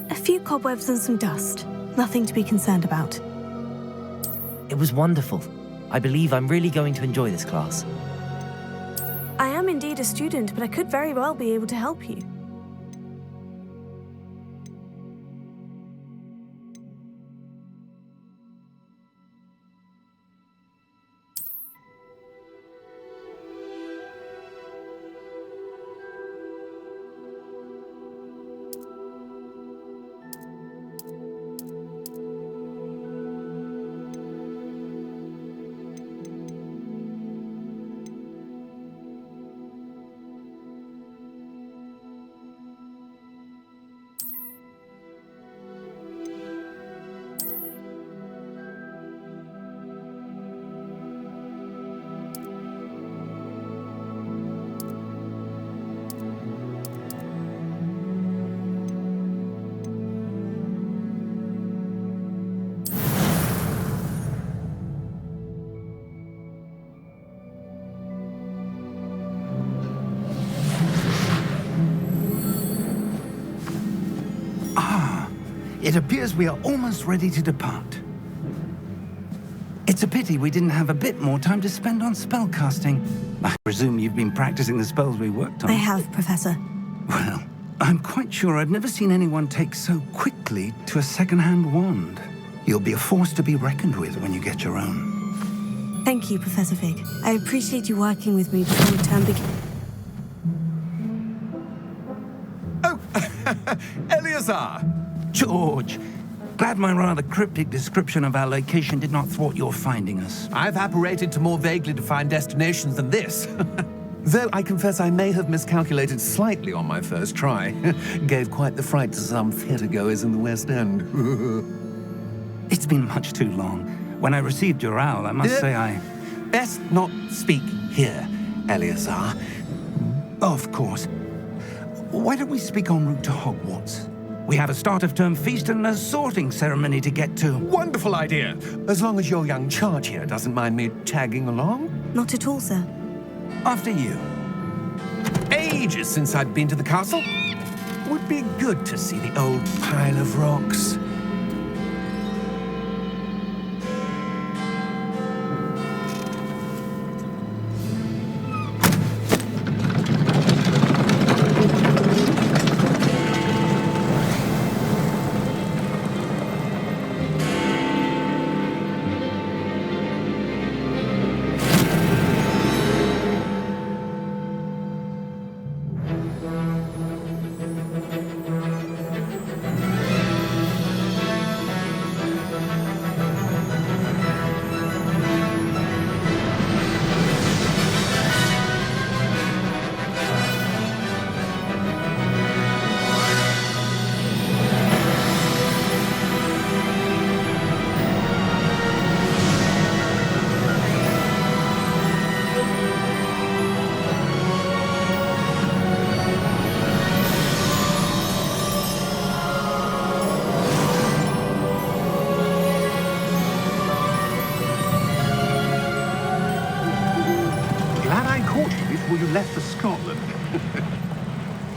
A few cobwebs and some dust. Nothing to be concerned about. It was wonderful. I believe I'm really going to enjoy this class. I am indeed a student, but I could very well be able to help you. It appears we are almost ready to depart. It's a pity we didn't have a bit more time to spend on spellcasting. I presume you've been practicing the spells we worked on. I have, Professor. Well, I'm quite sure I've never seen anyone take so quickly to a second-hand wand. You'll be a force to be reckoned with when you get your own. Thank you, Professor Fig. I appreciate you working with me before the term begins. Oh, Eleazar! George, glad my rather cryptic description of our location did not thwart your finding us. I've apparated to more vaguely defined destinations than this. Though I confess I may have miscalculated slightly on my first try. Gave quite the fright to some theatre-goers in the West End. It's been much too long. When I received your owl, I must say I... Best not speak here, Eleazar. Of course. Why don't we speak en route to Hogwarts? We have a start-of-term feast and a sorting ceremony to get to. Wonderful idea! As long as your young charge here doesn't mind me tagging along. Not at all, sir. After you. Ages since I'd been to the castle. Would be good to see the old pile of rocks.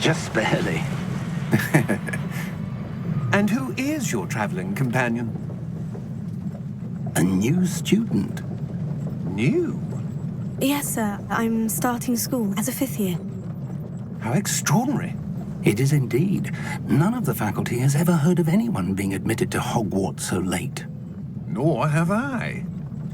Just barely. And who is your traveling companion? A new student. New? Yes, sir. I'm starting school as a 5th year. How extraordinary. It is indeed. None of the faculty has ever heard of anyone being admitted to Hogwarts so late. Nor have I.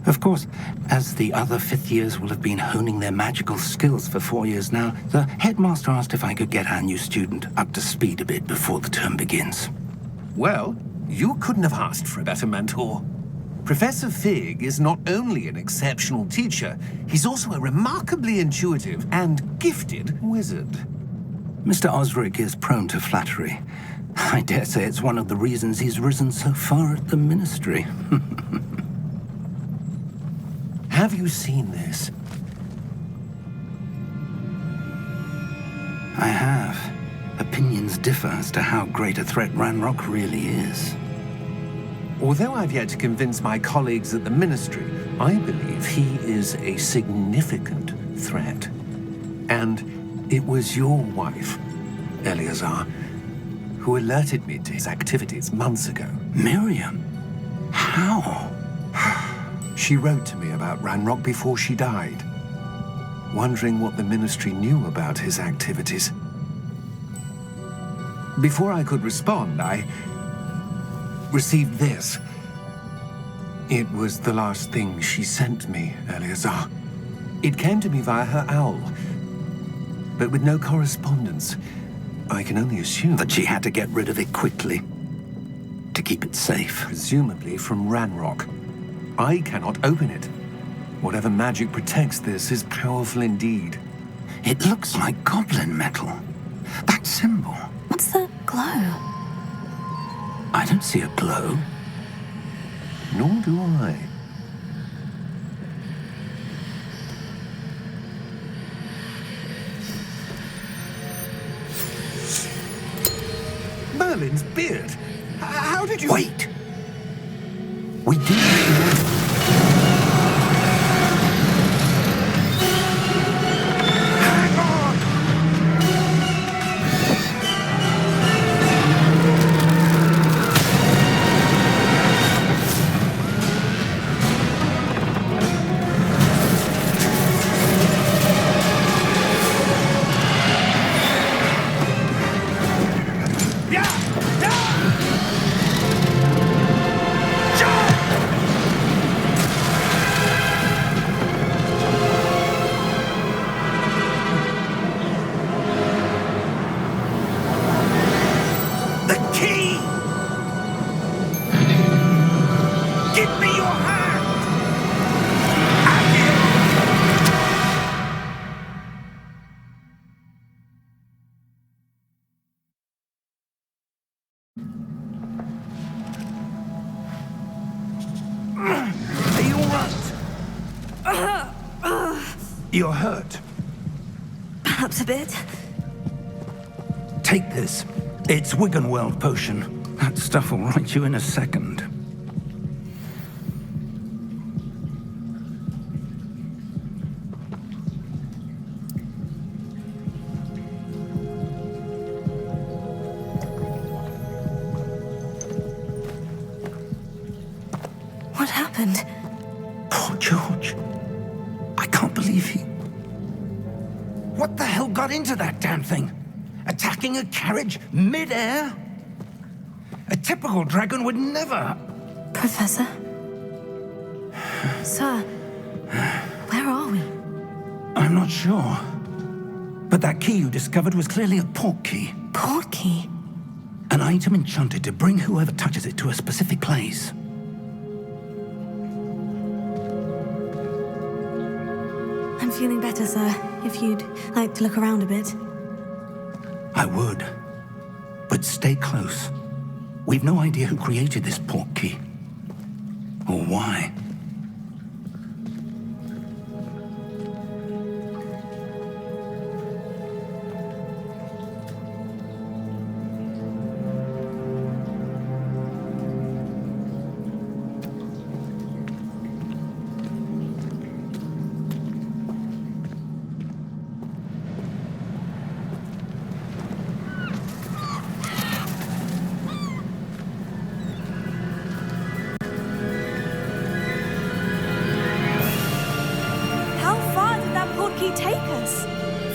Of course, as the other 5th years will have been honing their magical skills for 4 years now, the headmaster asked if I could get our new student up to speed a bit before the term begins. Well, you couldn't have asked for a better mentor. Professor Fig is not only an exceptional teacher, he's also a remarkably intuitive and gifted wizard. Mr. Osric is prone to flattery. I dare say it's one of the reasons he's risen so far at the Ministry. Have you seen this? I have. Opinions differ as to how great a threat Ranrock really is. Although I've yet to convince my colleagues at the Ministry, I believe he is a significant threat. And it was your wife, Eleazar, who alerted me to his activities months ago. Miriam? How? She wrote to me about Ranrock before she died, wondering what the Ministry knew about his activities. Before I could respond, I received this. It was the last thing she sent me, Eleazar. It came to me via her owl, but with no correspondence. I can only assume That she had to get rid of it quickly to keep it safe. presumably from Ranrock. I cannot open it. Whatever magic protects this is powerful indeed. It looks like goblin metal. That symbol. What's the glow? I don't see a glow. Nor do I. Merlin's beard. How did you... Wait! We did. Hang on! The key! Give me your hand! Are you all right? You're hurt. Perhaps a bit. Take this. It's Wiggenweld potion. That stuff will right you in a second. What happened? Poor George. I can't believe he... What the hell got into that damn thing? Attacking a carriage mid-air? A typical dragon would never... Professor? Sir, where are we? I'm not sure. But that key you discovered was clearly a port key. Port key? An item enchanted to bring whoever touches it to a specific place. I'm feeling better, sir. If you'd like to look around a bit. I would. But stay close. We've no idea who created this port key. Or why.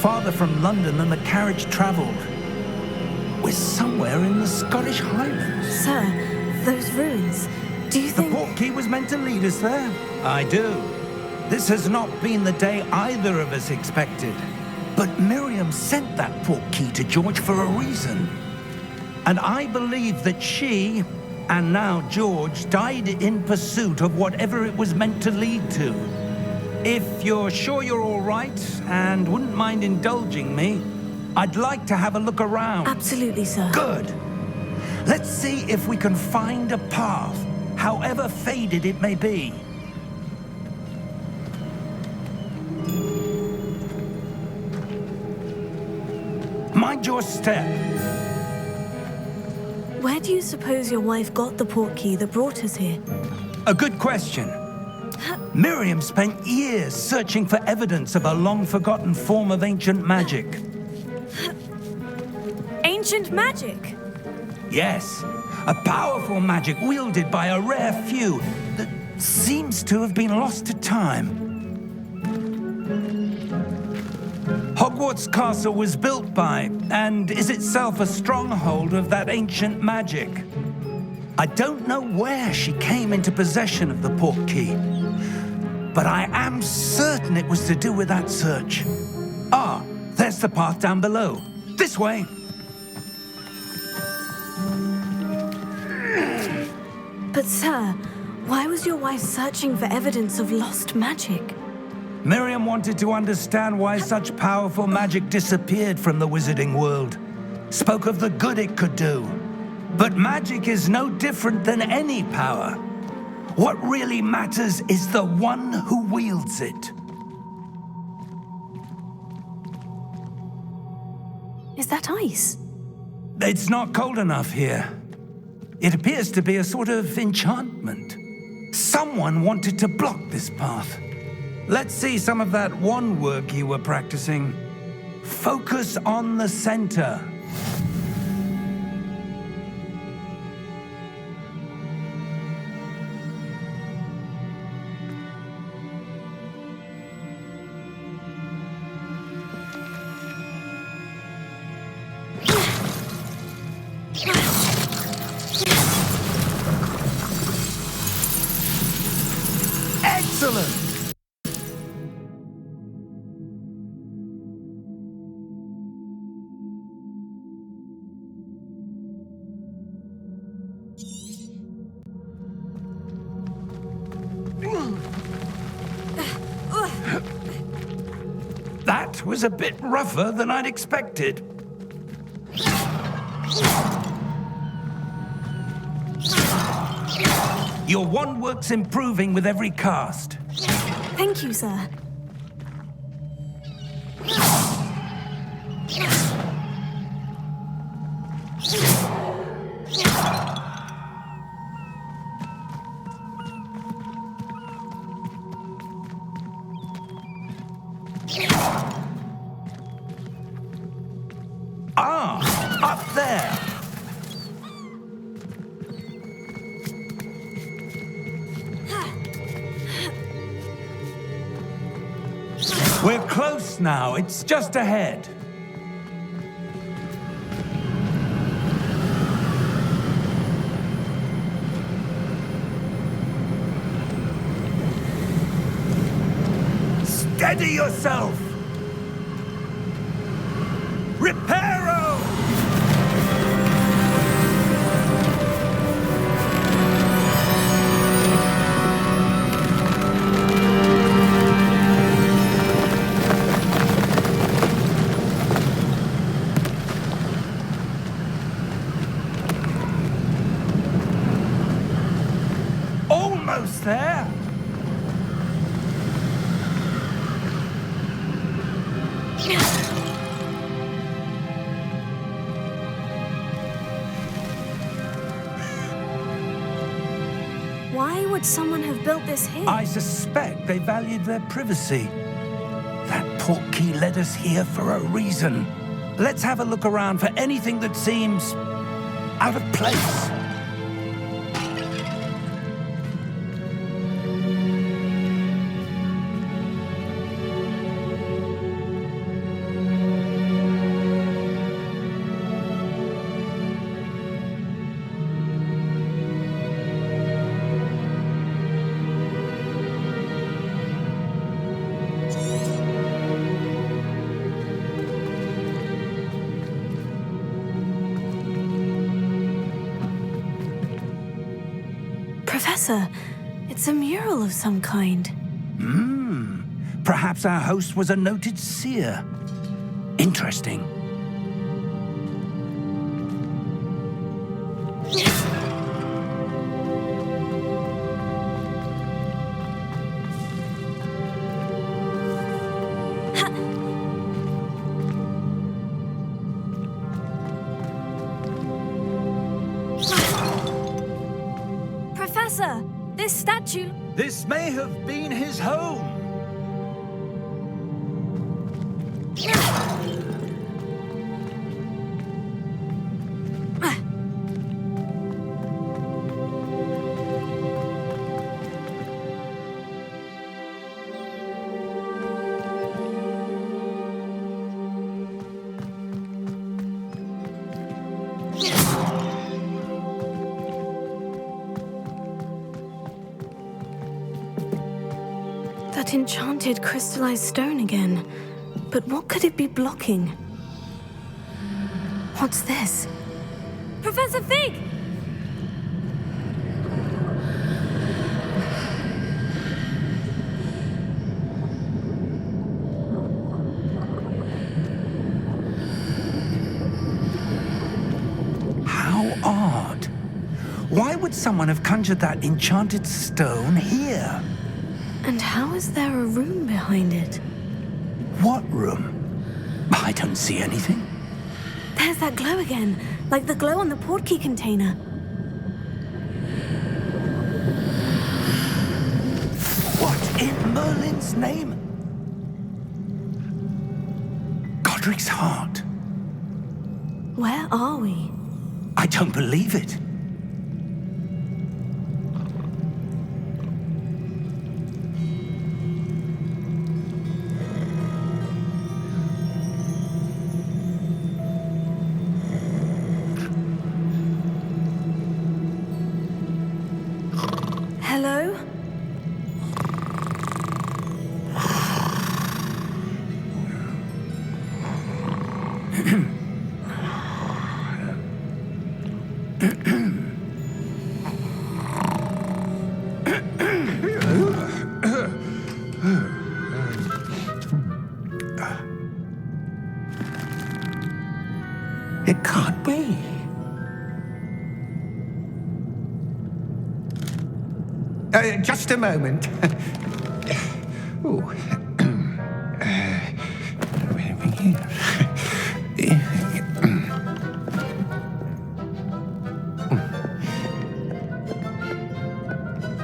farther from London than the carriage travelled. We're somewhere in the Scottish Highlands. Sir, those ruins. Do you The think... portkey was meant to lead us there? I do. This has not been the day either of us expected. But Miriam sent that portkey to George for a reason. And I believe that she, and now George, died in pursuit of whatever it was meant to lead to. If you're sure you're all right and wouldn't mind indulging me, I'd like to have a look around. Absolutely, sir. Good. Let's see if we can find a path, however faded it may be. Mind your step. Where do you suppose your wife got the portkey that brought us here? A good question. Miriam spent years searching for evidence of a long-forgotten form of ancient magic. Ancient magic? Yes, a powerful magic wielded by a rare few that seems to have been lost to time. Hogwarts Castle was built by, and is itself a stronghold of that ancient magic. I don't know where she came into possession of the portkey, but I am certain it was to do with that search. Ah, there's the path down below. This way. But sir, why was your wife searching for evidence of lost magic? Miriam wanted to understand why such powerful magic disappeared from the wizarding world. Spoke of the good it could do. But magic is no different than any power. What really matters is the one who wields it. Is that ice? It's not cold enough here. It appears to be a sort of enchantment. Someone wanted to block this path. Let's see some of that wand work you were practicing. Focus on the center. Excellent! That was a bit rougher than I'd expected. Your wand work's improving with every cast. Thank you, sir. Ah, up there. We're close now. It's just ahead. Steady yourself. Reparo! Almost there. Why would someone have built this here? I suspect they valued their privacy. That portkey led us here for a reason. Let's have a look around for anything that seems out of place. Professor, it's a mural of some kind. Perhaps our host was a noted seer. Interesting. Professor, this statue... This may have been his home. That enchanted crystallized stone again. But what could it be blocking? What's this? Professor Fig! How odd. Why would someone have conjured that enchanted stone here? And how is there a room behind it? What room? I don't see anything. There's that glow again, like the glow on the portkey container. What in Merlin's name? Godric's heart. Where are we? I don't believe it. Hello? It can't be. Just a moment. Ooh.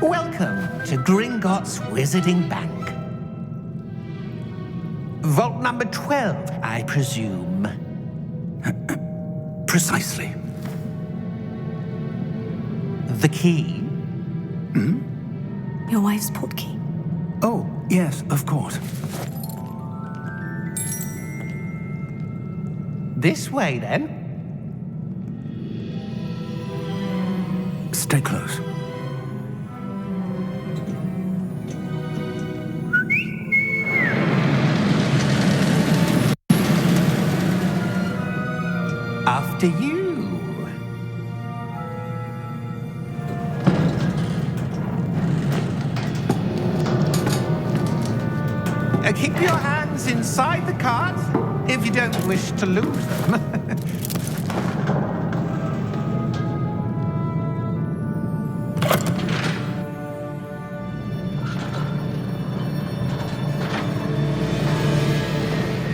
Welcome to Gringotts Wizarding Bank. Vault number 12, I presume. Precisely. The key? Your wife's portkey. Oh, yes, of course. This way, then. Stay close. After you. Keep your hands inside the cart if you don't wish to lose them.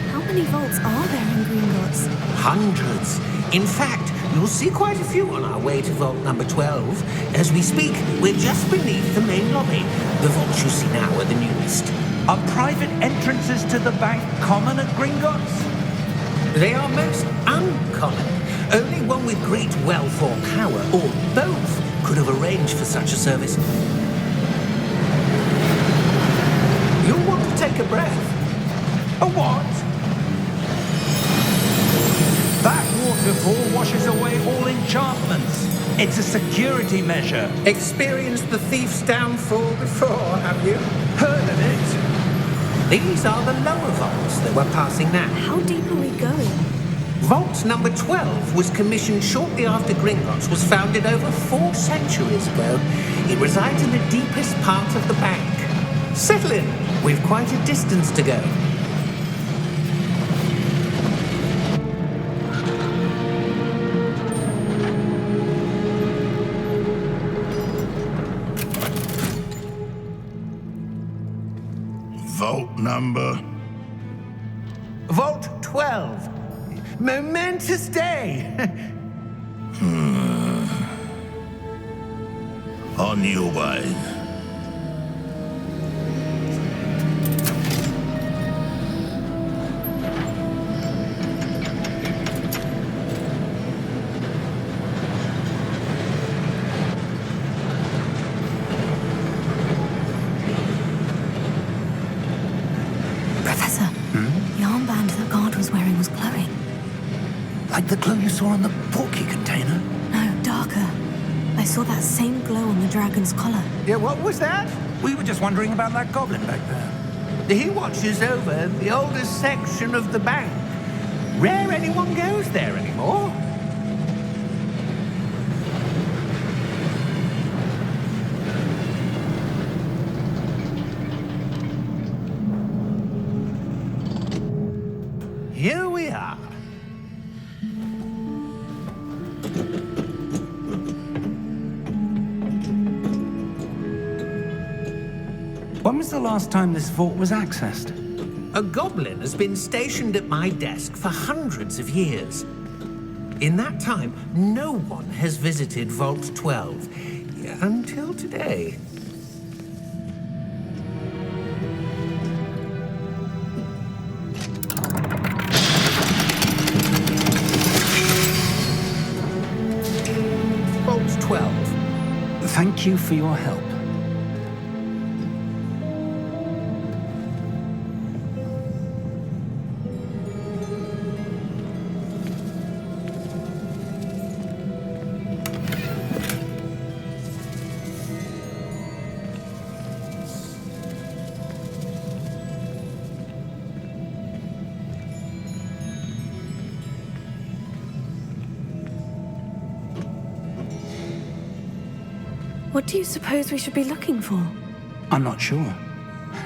How many vaults are there in Gringotts? Hundreds. In fact, you'll see quite a few on our way to vault number 12. As we speak, we're just beneath the main lobby. The vaults you see now are the newest. Are private entrances to the bank common at Gringotts? They are most uncommon. Only one with great wealth or power, or both, could have arranged for such a service. You'll want to take a breath. A what? That waterfall washes away all enchantments. It's a security measure. Experienced the thief's downfall before, have you? Heard of it? These are the lower vaults that we're passing now. How deep are we going? Vault number 12 was commissioned shortly after Gringotts was founded over 4 centuries ago. It resides in the deepest part of the bank. Settle in. We've quite a distance to go. Vault number? Vault 12. Momentous day. On your way. Professor, the armband that guard was wearing was glowing. Like the glow you saw on the portkey container? No, darker. I saw that same glow on the dragon's collar. Yeah, what was that? We were just wondering about that goblin back there. He watches over the oldest section of the bank. Rare anyone goes there anymore. Here we are. When was the last time this vault was accessed? A goblin has been stationed at my desk for hundreds of years. In that time, no one has visited Vault 12 until today. Vault 12. Thank you for your help. What do you suppose we should be looking for? I'm not sure.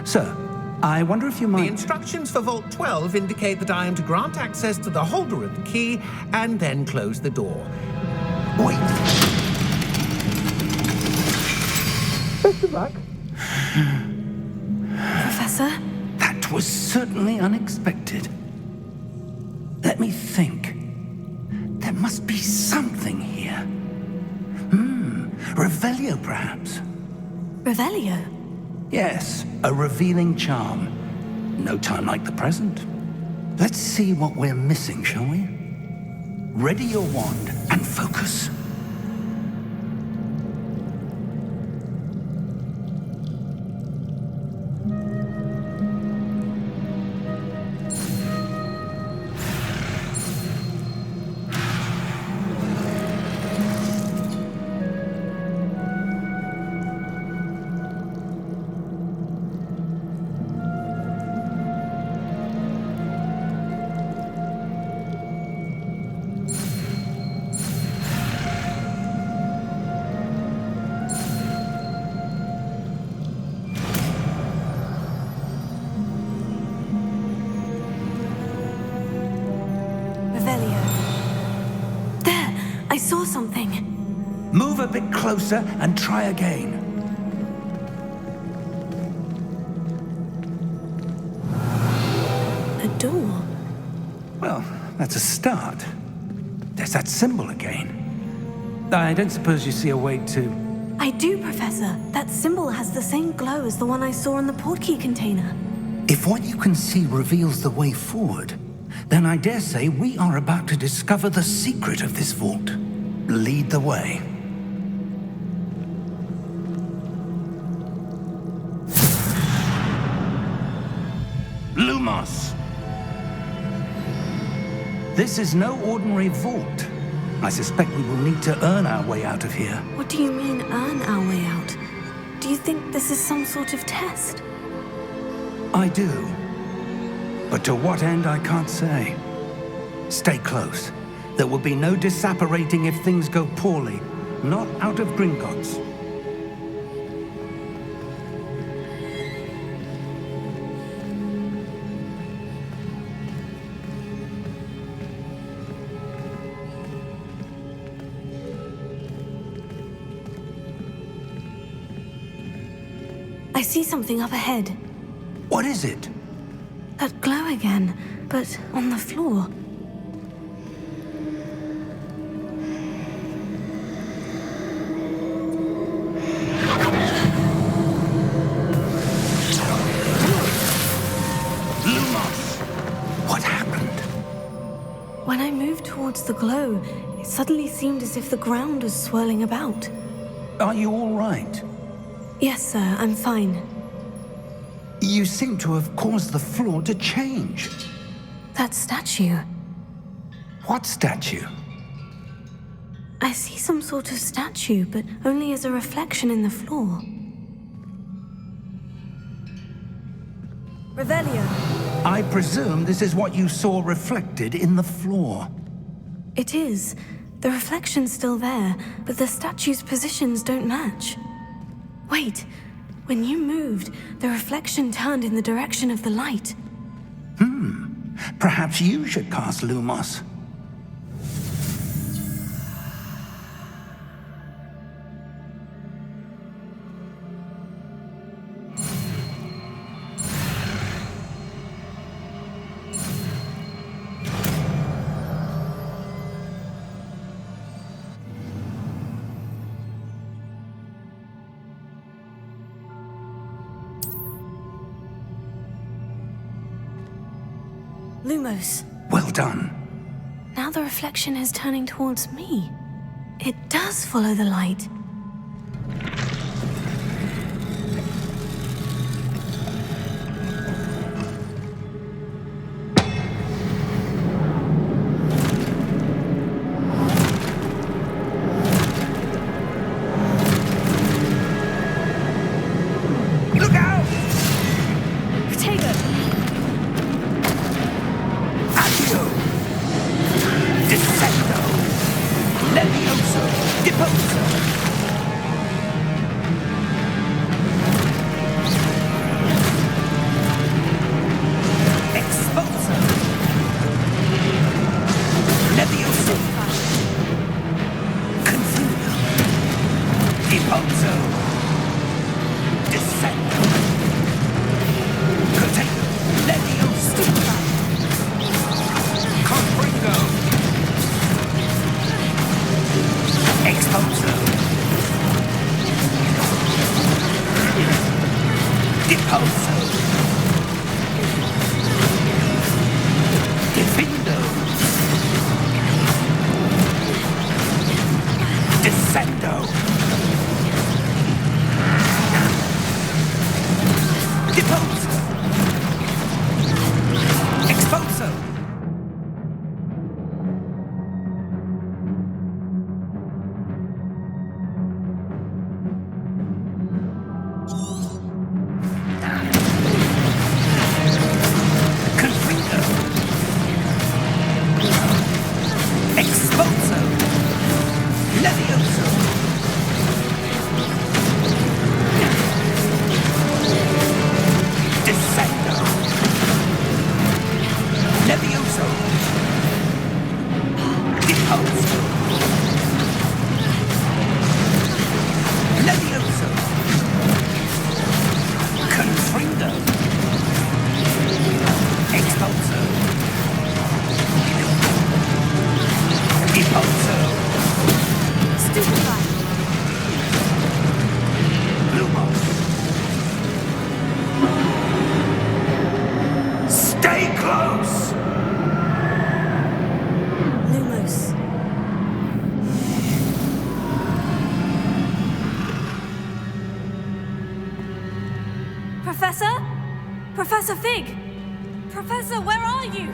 Sir, I wonder if you The might... instructions for Vault 12 indicate that I am to grant access to the holder of the key and then close the door. Wait! Best of luck. Professor? That was certainly unexpected. Let me think. There must be something here. Revelio, perhaps? Revelio? Yes, a revealing charm. No time like the present. Let's see what we're missing, shall we? Ready your wand and focus. I saw something. Move a bit closer and try again. A door. Well, that's a start. There's that symbol again. I don't suppose you see a way to... I do, Professor. That symbol has the same glow as the one I saw in the portkey container. If what you can see reveals the way forward, then I dare say we are about to discover the secret of this vault. Lead the way. Lumos! This is no ordinary vault. I suspect we will need to earn our way out of here. What do you mean, earn our way out? Do you think this is some sort of test? I do. But to what end, I can't say. Stay close. There will be no disapparating if things go poorly. Not out of Gringotts. I see something up ahead. What is it? That glow again, but on the floor. What happened? When I moved towards the glow, it suddenly seemed as if the ground was swirling about. Are you all right? Yes, sir, I'm fine. You seem to have caused the floor to change. That statue. What statue? I see some sort of statue, but only as a reflection in the floor. Revelio. I presume this is what you saw reflected in the floor. It is. The reflection's still there, but the statue's positions don't match. Wait. When you moved, the reflection turned in the direction of the light. Perhaps you should cast Lumos. Lumos. Well done. Now the reflection is turning towards me. It does follow the light. Look out! Protego! Accio! Descendo! Levioso! Deposo! Exposo! Levioso! Confuso! Deposo! Descendo! Protego! Levioso! Confringo! Exposo! Deposo! Defindo! Descendo! Deposo! Exposo! Confringo! Exposo! Levioso! Descendo! Levioso! Deposo! Levioso! Confringo! Exposo! Deposo! Stupefy! Lumos! Stay close! Lumos. Professor? Professor Fig? Professor, where are you?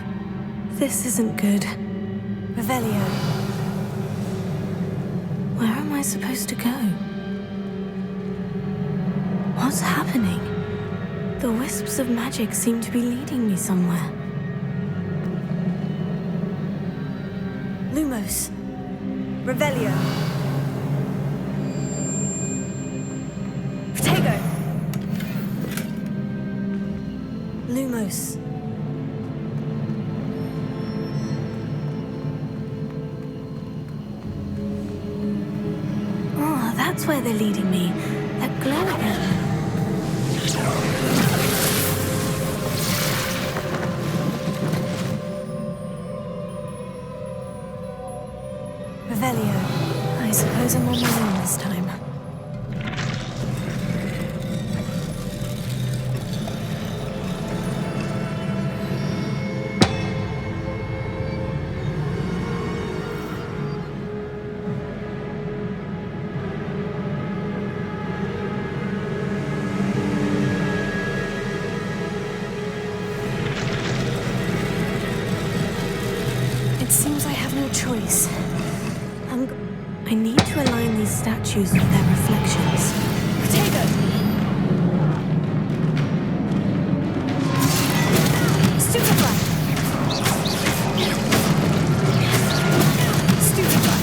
This isn't good. Revelio. Where am I supposed to go? What's happening? The wisps of magic seem to be leading me somewhere. Lumos. Revelio. Protego. Lumos. Oh, that's where they're leading me. That glow again. Revelio. I suppose I'm on my own this time. It seems I have no choice. I need to align these statues with their reflections. Protego! Stupefy! Stupefy!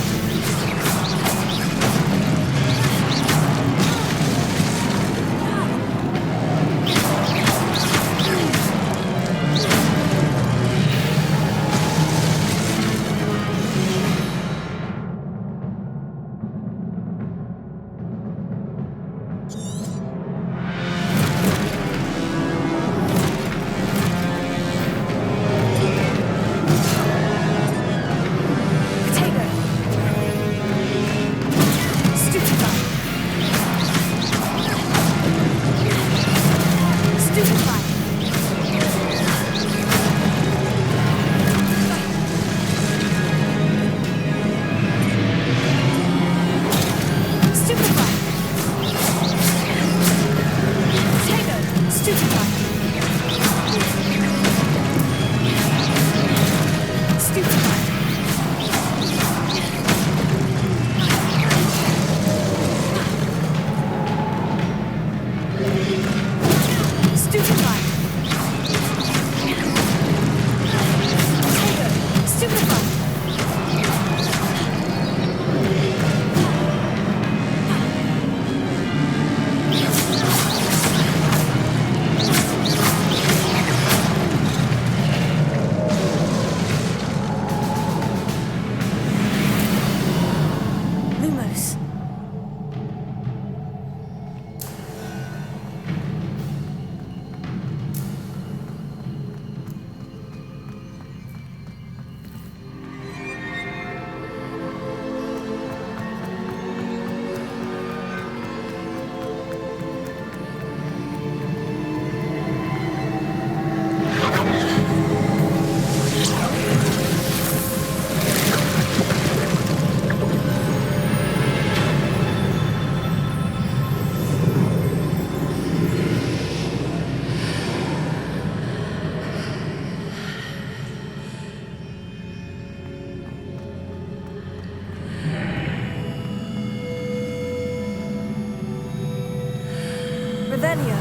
Revelio.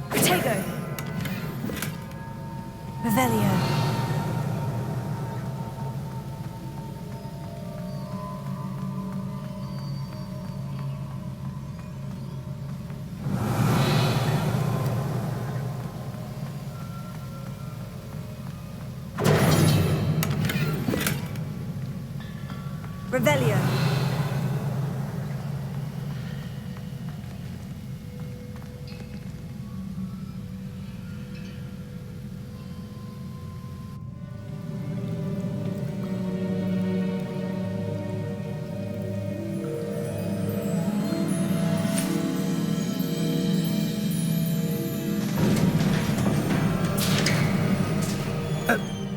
Protego. Revelio. Revelio.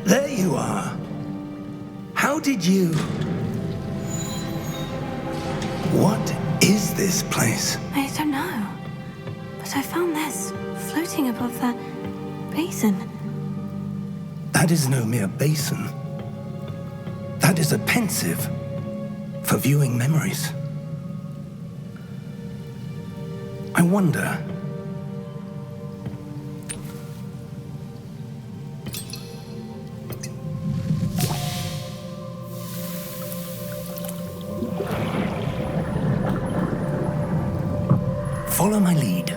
There you are. How did you... What is this place? I don't know. But I found this floating above that basin. That is no mere basin. That is a pensive for viewing memories. I wonder... Follow my lead.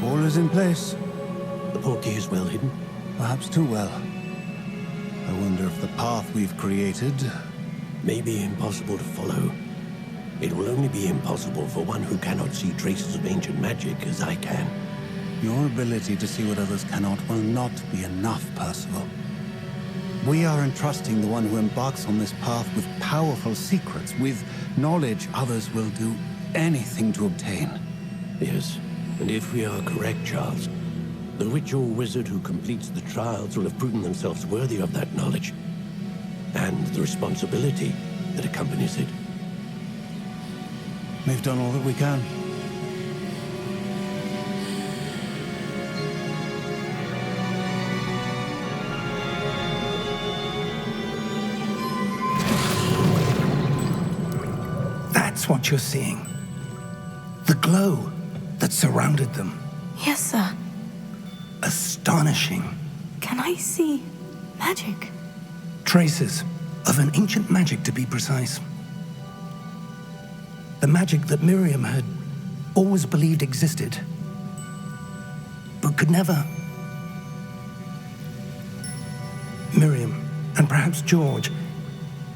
All is in place. The portkey is well hidden. Perhaps too well. I wonder if the path we've created... May be impossible to follow. It will only be impossible for one who cannot see traces of ancient magic as I can. Your ability to see what others cannot will not be enough, Percival. We are entrusting the one who embarks on this path with powerful secrets, with knowledge others will do anything to obtain. Yes, and if we are correct, Charles, the witch or wizard who completes the trials will have proven themselves worthy of that knowledge, and the responsibility that accompanies it. We've done all that we can. That's what you're seeing. The glow that surrounded them. Yes, sir. Astonishing. Can I see magic? Traces of an ancient magic, to be precise. The magic that Miriam had always believed existed, but could never. Miriam, and perhaps George,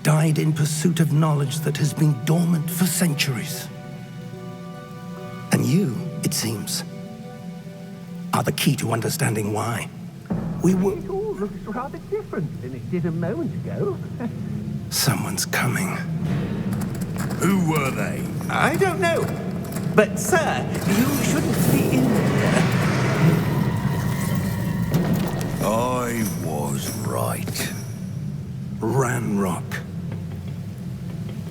died in pursuit of knowledge that has been dormant for centuries. And you, it seems, are the key to understanding why. It all looks rather different than it did a moment ago. Someone's coming. Who were they? I don't know. But, sir, you shouldn't be in there. I was right. Ranrock.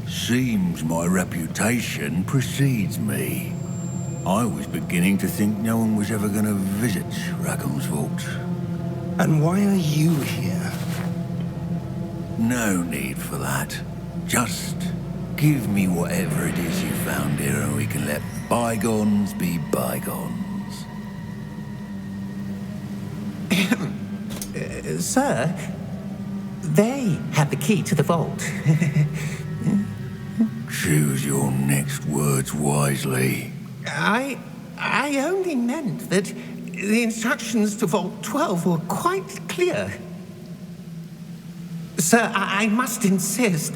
Seems my reputation precedes me. I was beginning to think no one was ever going to visit Rackham's vault. And why are you here? No need for that. Just give me whatever it is you found here and we can let bygones be bygones. Sir, they had the key to the vault. Choose your next words wisely. I only meant that the instructions to Vault 12 were quite clear. Sir, I must insist.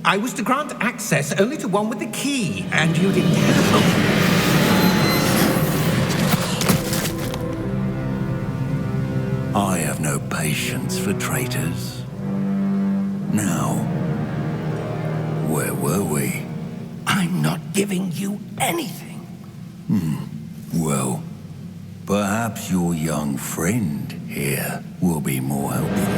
I was to grant access only to one with the key, and you didn't have I have no patience for traitors. Now, where were we? I'm not giving you anything. Well, perhaps your young friend here will be more helpful.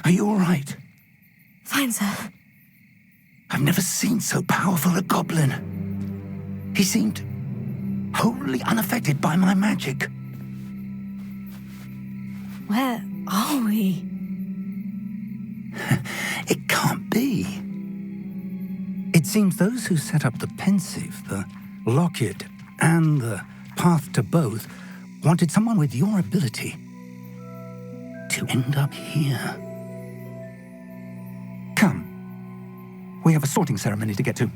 Are you all right? Fine, sir. I've never seen so powerful a goblin. He seemed wholly unaffected by my magic. Where are we? It can't be. seems those who set up the pensive, the locket, and the path to both wanted someone with your ability to end up here. Come. We have a sorting ceremony to get to.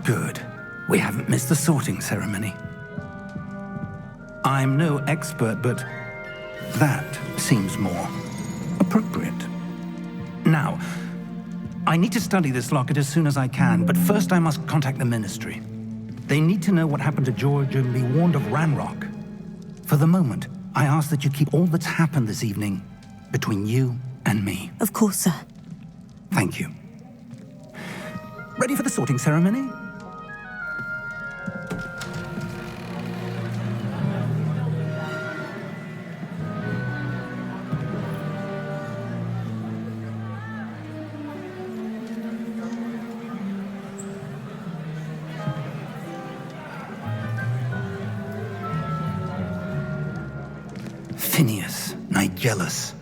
Good. We haven't missed the sorting ceremony. I'm no expert, but that seems more appropriate. Now, I need to study this locket as soon as I can, but first I must contact the Ministry. They need to know what happened to George and be warned of Ranrock. For the moment, I ask that you keep all that's happened this evening between you and me. Of course, sir. Thank you. Ready for the sorting ceremony? Phineas, Nigellus,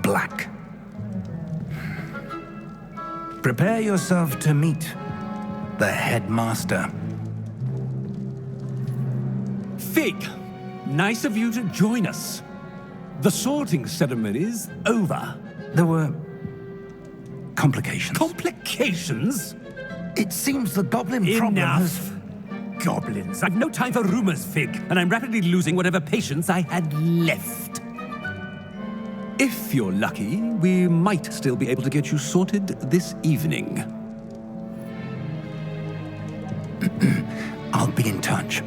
Black. Prepare yourself to meet the headmaster. Fig, nice of you to join us. The sorting ceremony's over. There were complications. Complications? It seems the goblin problem has... Enough. Goblins. I've no time for rumors, Fig, and I'm rapidly losing whatever patience I had left. If you're lucky, we might still be able to get you sorted this evening. I'll be in touch.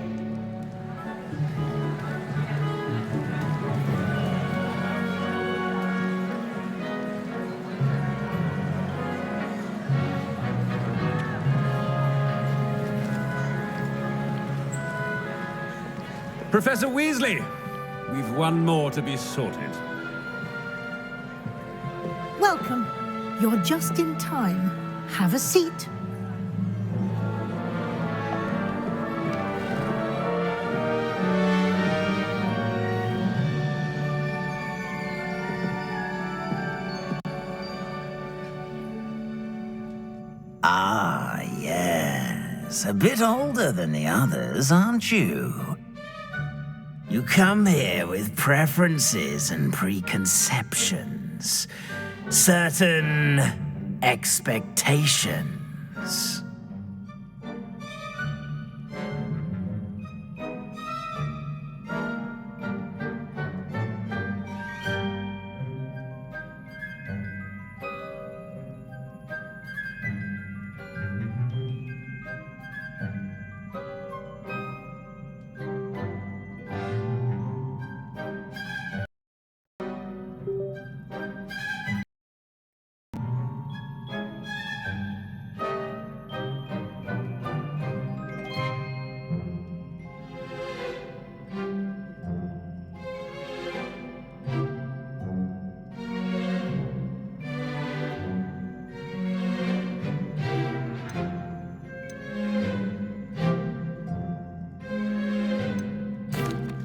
Professor Weasley, we've one more to be sorted. Welcome. You're just in time. Have a seat. Ah, yes. A bit older than the others, aren't you? You come here with preferences and preconceptions. Certain expectations.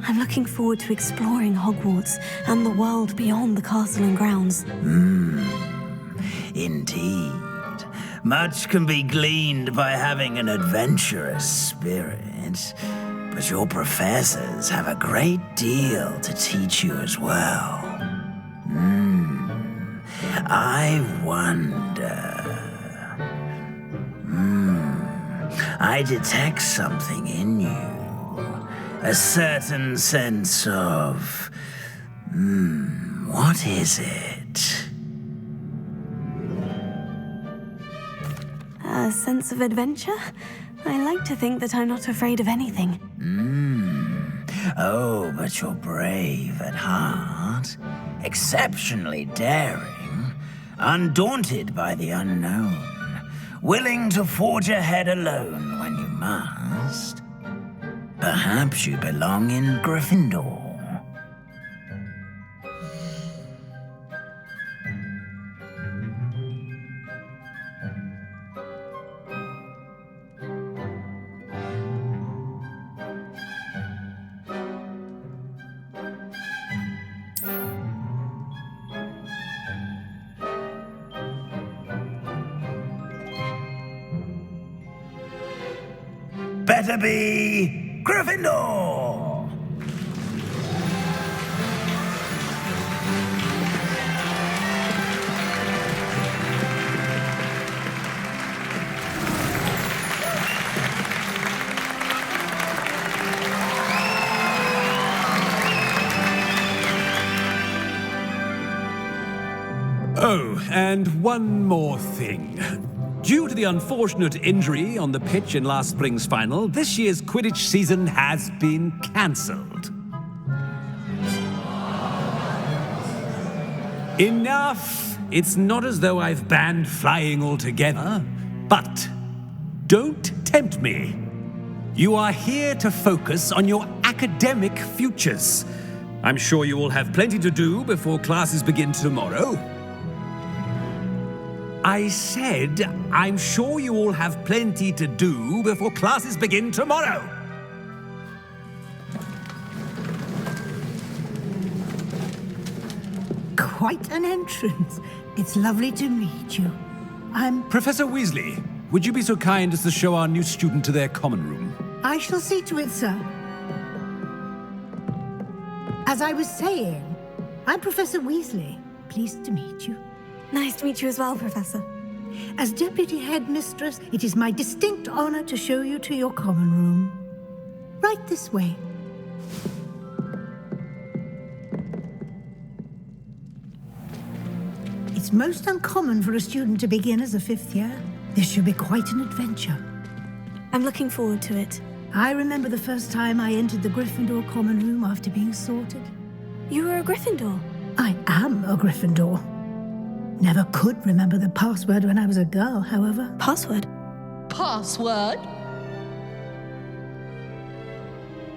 I'm looking forward to exploring Hogwarts and the world beyond the castle and grounds. Indeed. Much can be gleaned by having an adventurous spirit, but your professors have a great deal to teach you as well. I wonder... I detect something in you. A certain sense of... what is it? A sense of adventure? I like to think that I'm not afraid of anything. Oh, but you're brave at heart. Exceptionally daring. Undaunted by the unknown. Willing to forge ahead alone when you must. Perhaps you belong in Gryffindor. Better be Gryffindor! Oh, and one more thing. Due to the unfortunate injury on the pitch in last spring's final, this year's Quidditch season has been cancelled. Enough! It's not as though I've banned flying altogether, but don't tempt me. You are here to focus on your academic futures. I'm sure you all have plenty to do before classes begin tomorrow. I said, I'm sure you all have plenty to do before classes begin tomorrow. Quite an entrance. It's lovely to meet you. I'm... Professor Weasley, would you be so kind as to show our new student to their common room? I shall see to it, sir. As I was saying, I'm Professor Weasley. Pleased to meet you. Nice to meet you as well, Professor. As Deputy Headmistress, it is my distinct honor to show you to your common room. Right this way. It's most uncommon for a student to begin as a fifth year. This should be quite an adventure. I'm looking forward to it. I remember the first time I entered the Gryffindor common room after being sorted. You were a Gryffindor? I am a Gryffindor. Never could remember the password when I was a girl, however. Password? Password?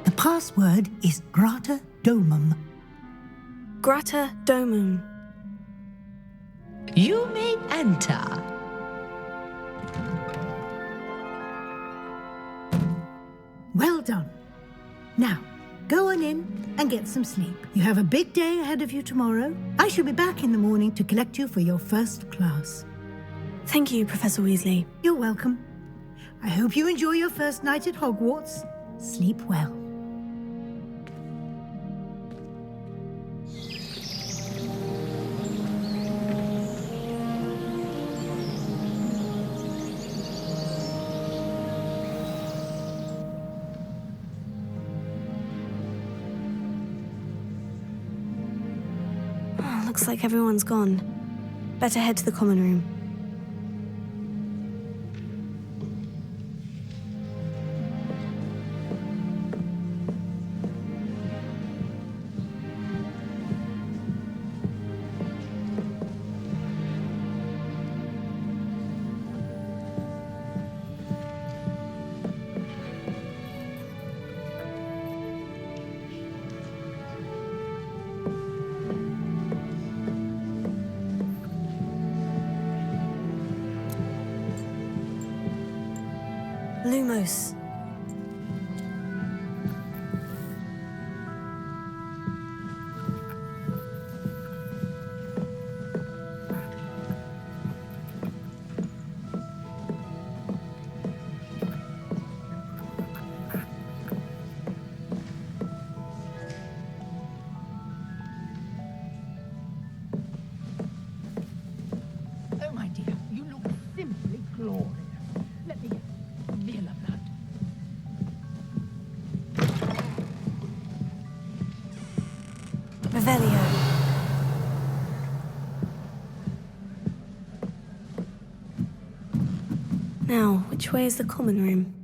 The password is Grata Domum. Grata Domum. You may enter. Well done. Now, go on in and get some sleep. You have a big day ahead of you tomorrow. I shall be back in the morning to collect you for your first class. Thank you, Professor Weasley. You're welcome. I hope you enjoy your first night at Hogwarts. Sleep well. Looks like everyone's gone. Better head to the common room. Lumos. Now, which way is the common room?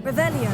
Revelio.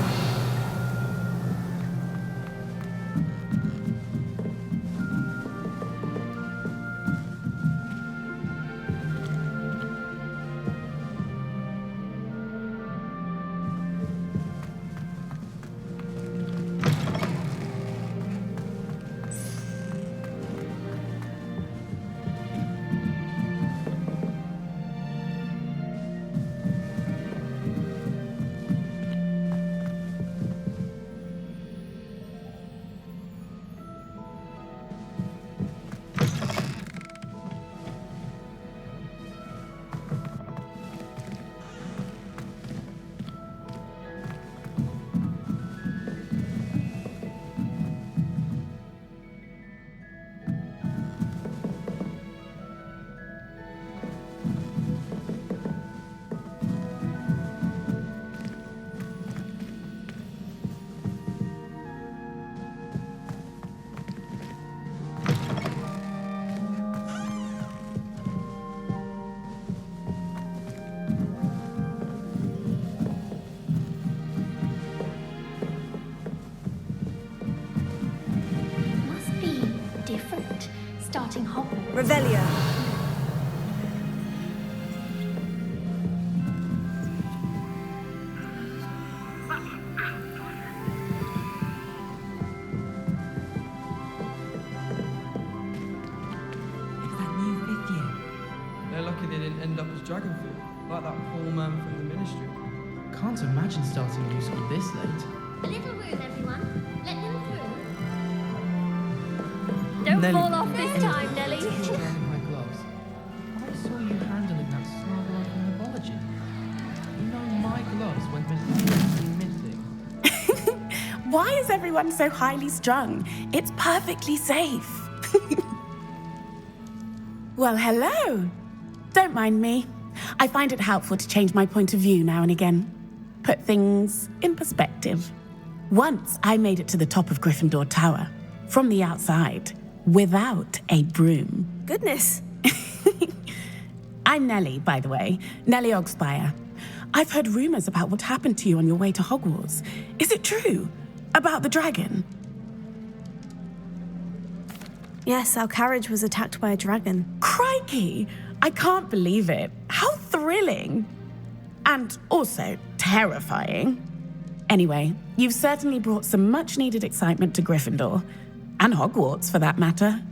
Starting Hogwarts. Revelio. They're lucky they didn't end up as dragon food, like that poor man from the ministry. Can't imagine starting new school this late. A little room, everyone. Let them through. Don't Nelly. fall off this time, Nelly. My gloves. I saw you handling that snarl in herbology. You know my gloves went missing. Why is everyone so highly strung? It's perfectly safe. Well, hello. Don't mind me. I find it helpful to change my point of view now and again. Put things in perspective. Once I made it to the top of Gryffindor Tower, from the outside, without a broom. Goodness. I'm Nellie, by the way. Nellie Ogspire. I've heard rumors about what happened to you on your way to Hogwarts. Is it true? About the dragon? Yes, our carriage was attacked by a dragon. Crikey! I can't believe it. How thrilling! And also terrifying. Anyway, you've certainly brought some much-needed excitement to Gryffindor. And Hogwarts, for that matter.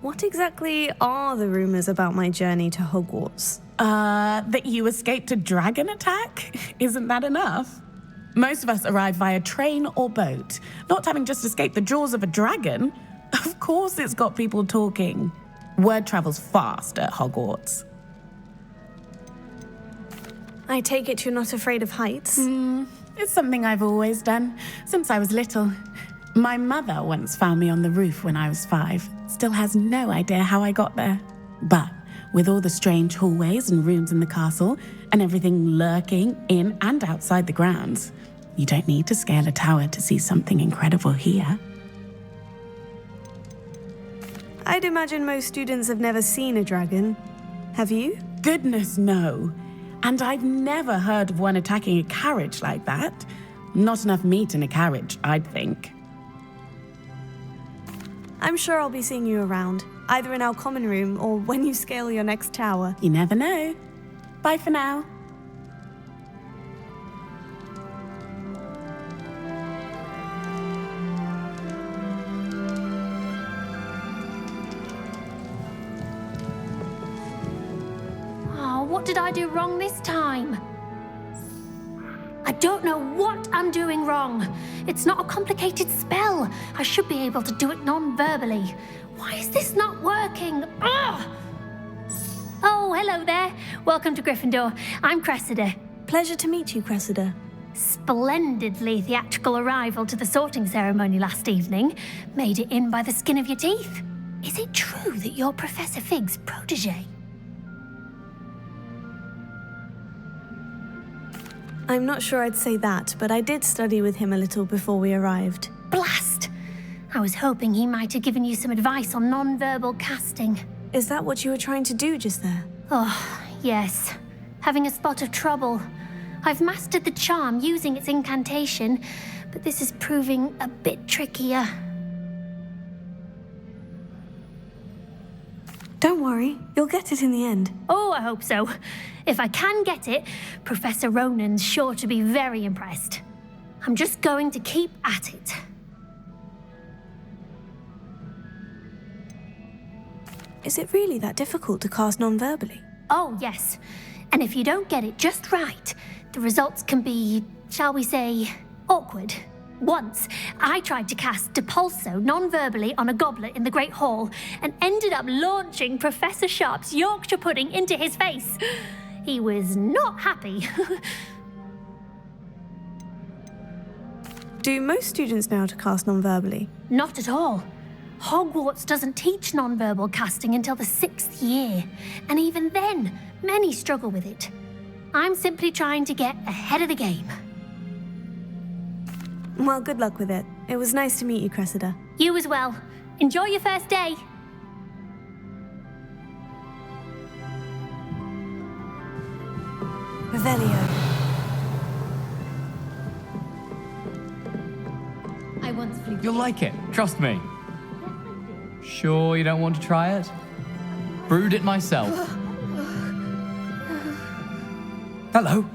What exactly are the rumors about my journey to Hogwarts? That you escaped a dragon attack? Isn't that enough? Most of us arrive via train or boat, not having just escaped the jaws of a dragon. Of course it's got people talking. Word travels fast at Hogwarts. I take it you're not afraid of heights? It's something I've always done, since I was little. My mother once found me on the roof when I was 5. Still has no idea how I got there. But with all the strange hallways and rooms in the castle, and everything lurking in and outside the grounds, you don't need to scale a tower to see something incredible here. I'd imagine most students have never seen a dragon. Have you? goodness, no. And I've never heard of one attacking a carriage like that. Not enough meat in a carriage, I'd think. I'm sure I'll be seeing you around, either in our common room or when you scale your next tower. You never know. Bye for now. Oh, what did I do wrong this time? I don't know what I'm doing wrong. It's not a complicated spell. I should be able to do it non-verbally. Why is this not working? Ugh! Oh, hello there. Welcome to Gryffindor. I'm Cressida. Pleasure to meet you, Cressida. Splendidly theatrical arrival to the sorting ceremony last evening. Made it in by the skin of your teeth. Is it true that you're Professor Fig's protege? I'm not sure I'd say that, but I did study with him a little before we arrived. Blast! I was hoping he might have given you some advice on non-verbal casting. Is that what you were trying to do just there? Oh, yes. Having a spot of trouble. I've mastered the charm using its incantation, but this is proving a bit trickier. Don't worry, you'll get it in the end. Oh, I hope so. If I can get it, Professor Ronan's sure to be very impressed. I'm just going to keep at it. Is it really that difficult to cast non-verbally? Oh, yes. And if you don't get it just right, the results can be, shall we say, awkward. Once, I tried to cast Depulso non-verbally on a goblet in the Great Hall and ended up launching Professor Sharp's Yorkshire pudding into his face. He was not happy. Do most students know how to cast non-verbally? Not at all. Hogwarts doesn't teach non-verbal casting until the 6th year, and even then, many struggle with it. I'm simply trying to get ahead of the game. Well, good luck with it. It was nice to meet you, Cressida. You as well. Enjoy your first day. Revelio. I once flew. You'll like it, trust me. Sure you don't want to try it? Brewed it myself. Hello,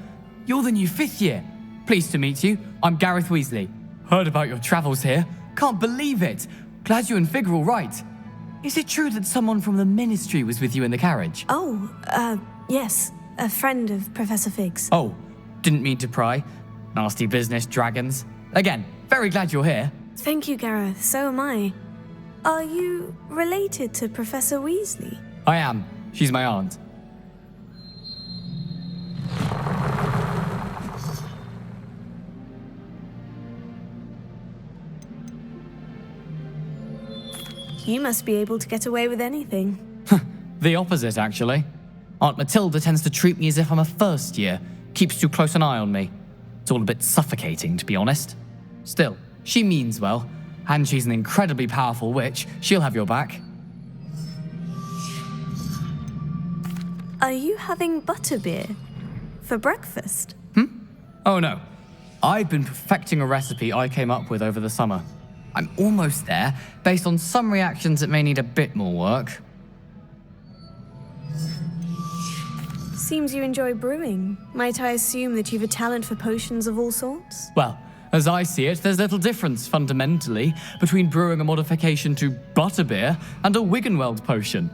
you're the new 5th year. Pleased to meet you. I'm Gareth Weasley. Heard about your travels here. Can't believe it. Glad you and Fig are all right. Is it true that someone from the Ministry was with you in the carriage? Oh, yes. A friend of Professor Fig's. Oh, didn't mean to pry. Nasty business, dragons. Again, very glad you're here. Thank you, Gareth. So am I. Are you related to Professor Weasley? I am. She's my aunt. You must be able to get away with anything. The opposite, actually. Aunt Matilda tends to treat me as if I'm a first year. Keeps too close an eye on me. It's all a bit suffocating, to be honest. Still, she means well. And she's an incredibly powerful witch. She'll have your back. Are you having butterbeer for breakfast? Oh no. I've been perfecting a recipe I came up with over the summer. I'm almost there, based on some reactions that may need a bit more work. Seems you enjoy brewing. Might I assume that you've a talent for potions of all sorts? Well, as I see it, there's little difference, fundamentally, between brewing a modification to butterbeer and a Wiggenweld potion.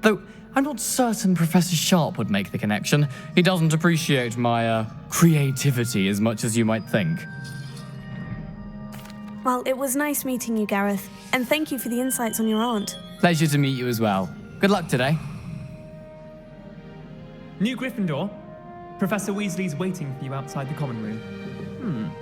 Though, I'm not certain Professor Sharp would make the connection. He doesn't appreciate my, creativity as much as you might think. Well, it was nice meeting you, Gareth, and thank you for the insights on your aunt. Pleasure to meet you as well. Good luck today. New Gryffindor. Professor Weasley's waiting for you outside the common room.